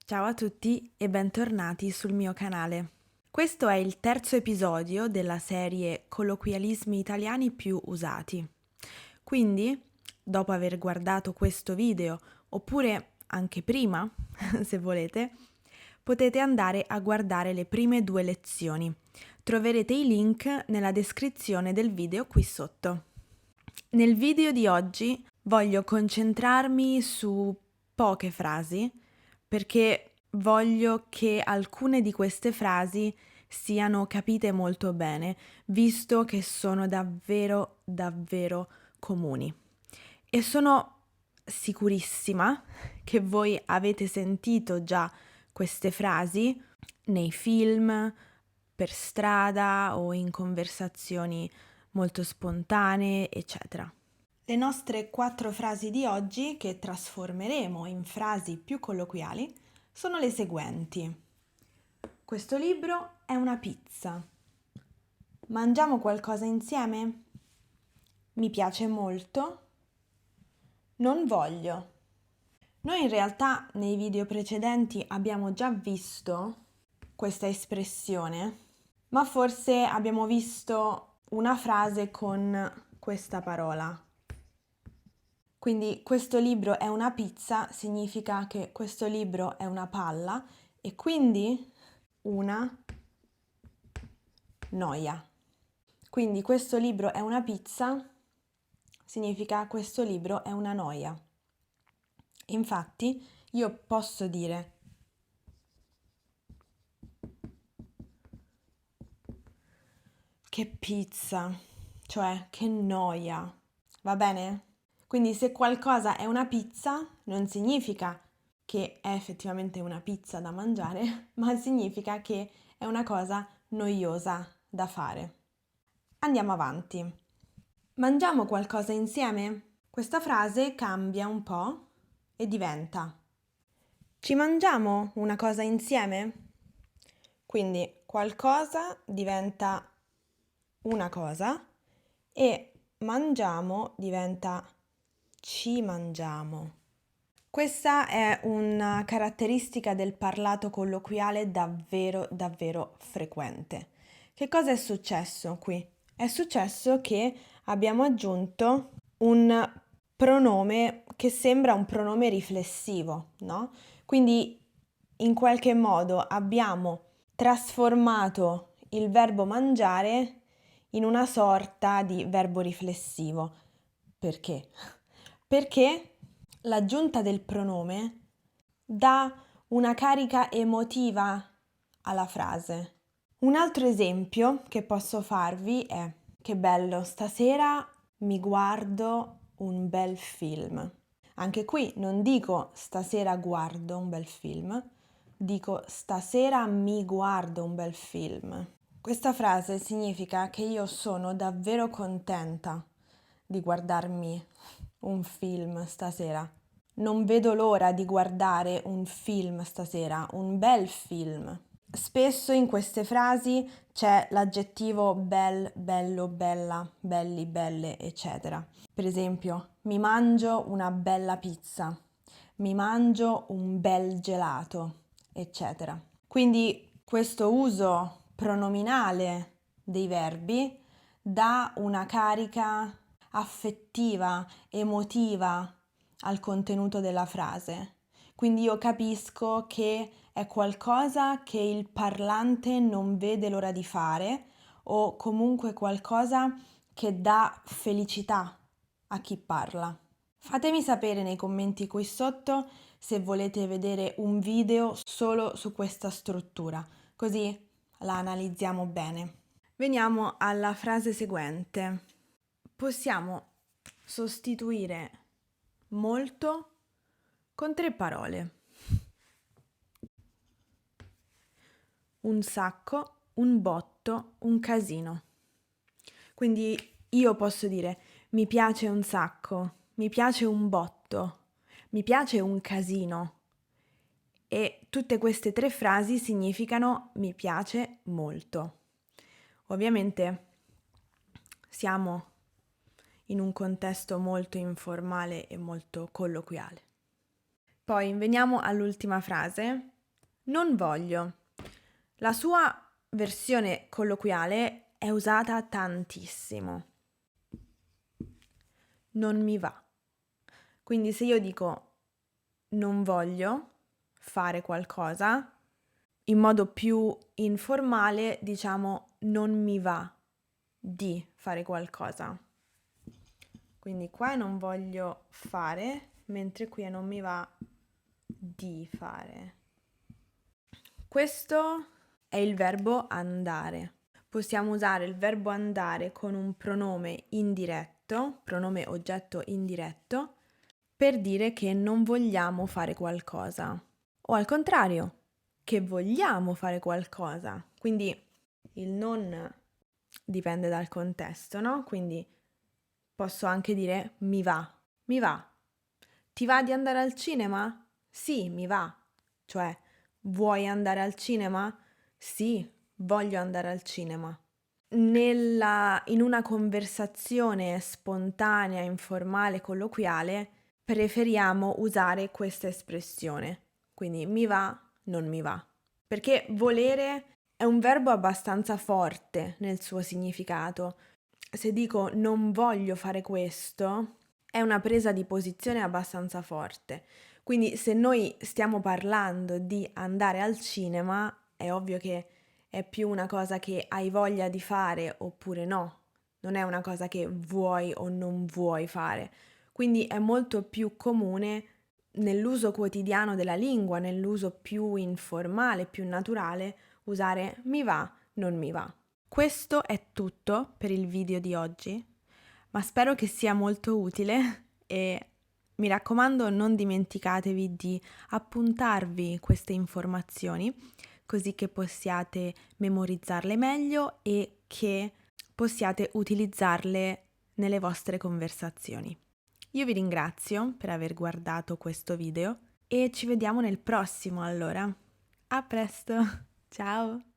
Ciao a tutti e bentornati sul mio canale. Questo è il terzo episodio della serie Colloquialismi italiani più usati. Quindi, dopo aver guardato questo video, oppure anche prima, se volete, potete andare a guardare le prime 2 lezioni. Troverete i link nella descrizione del video qui sotto. Nel video di oggi voglio concentrarmi su poche frasi perché voglio che alcune di queste frasi siano capite molto bene, visto che sono davvero, davvero comuni. E sono sicurissima che voi avete sentito già queste frasi nei film, per strada o in conversazioni molto spontanee, eccetera. Le nostre 4 frasi di oggi, che trasformeremo in frasi più colloquiali, sono le seguenti. Questo libro è una pizza. Mangiamo qualcosa insieme? Mi piace molto. Non voglio. Noi in realtà nei video precedenti abbiamo già visto questa espressione, ma forse abbiamo visto una frase con questa parola. Quindi questo libro è una pizza significa che questo libro è una palla e quindi una noia. Quindi questo libro è una pizza significa questo libro è una noia. Infatti io posso dire che pizza, cioè che noia, va bene? Quindi se qualcosa è una pizza non significa che è effettivamente una pizza da mangiare, ma significa che è una cosa noiosa da fare. Andiamo avanti. Mangiamo qualcosa insieme? Questa frase cambia un po' e diventa: ci mangiamo una cosa insieme? Quindi qualcosa diventa una cosa e mangiamo diventa ci mangiamo. Questa è una caratteristica del parlato colloquiale davvero, davvero frequente. Che cosa è successo qui? È successo che abbiamo aggiunto un pronome che sembra un pronome riflessivo, no? Quindi in qualche modo abbiamo trasformato il verbo mangiare in una sorta di verbo riflessivo. Perché? Perché l'aggiunta del pronome dà una carica emotiva alla frase. Un altro esempio che posso farvi è: che bello, stasera mi guardo un bel film. Anche qui non dico stasera guardo un bel film, dico stasera mi guardo un bel film. Questa frase significa che io sono davvero contenta di guardarmi un film stasera. Non vedo l'ora di guardare un film stasera, un bel film. Spesso in queste frasi c'è l'aggettivo bel, bello, bella, belli, belle, eccetera. Per esempio, mi mangio una bella pizza, mi mangio un bel gelato, eccetera. Quindi questo uso pronominale dei verbi dà una carica affettiva, emotiva al contenuto della frase. Quindi io capisco che è qualcosa che il parlante non vede l'ora di fare o comunque qualcosa che dà felicità a chi parla. Fatemi sapere nei commenti qui sotto se volete vedere un video solo su questa struttura, così la analizziamo bene. Veniamo alla frase seguente. Possiamo sostituire molto con 3 parole. Un sacco, un botto, un casino. Quindi io posso dire mi piace un sacco, mi piace un botto, mi piace un casino. E tutte queste 3 frasi significano mi piace molto. Ovviamente siamo in un contesto molto informale e molto colloquiale. Poi veniamo all'ultima frase, Non voglio. La sua versione colloquiale è usata tantissimo. Non mi va. Quindi se io dico non voglio fare qualcosa, in modo più informale diciamo non mi va di fare qualcosa. Quindi qua è non voglio fare, mentre qui è non mi va di fare. Questo è il verbo andare. Possiamo usare il verbo andare con un pronome indiretto, pronome oggetto indiretto, per dire che non vogliamo fare qualcosa. O al contrario, che vogliamo fare qualcosa. Quindi il non dipende dal contesto, no? Quindi posso anche dire mi va, mi va. Ti va di andare al cinema? Sì, mi va. Cioè, vuoi andare al cinema? Sì, voglio andare al cinema. In una conversazione spontanea, informale, colloquiale, preferiamo usare questa espressione. Quindi mi va, non mi va. Perché volere è un verbo abbastanza forte nel suo significato. Se dico non voglio fare questo, è una presa di posizione abbastanza forte. Quindi se noi stiamo parlando di andare al cinema, è ovvio che è più una cosa che hai voglia di fare oppure no. Non è una cosa che vuoi o non vuoi fare. Quindi è molto più comune nell'uso quotidiano della lingua, nell'uso più informale, più naturale, usare mi va, non mi va. Questo è tutto per il video di oggi, ma spero che sia molto utile e mi raccomando non dimenticatevi di appuntarvi queste informazioni così che possiate memorizzarle meglio e che possiate utilizzarle nelle vostre conversazioni. Io vi ringrazio per aver guardato questo video e ci vediamo nel prossimo allora. A presto, ciao!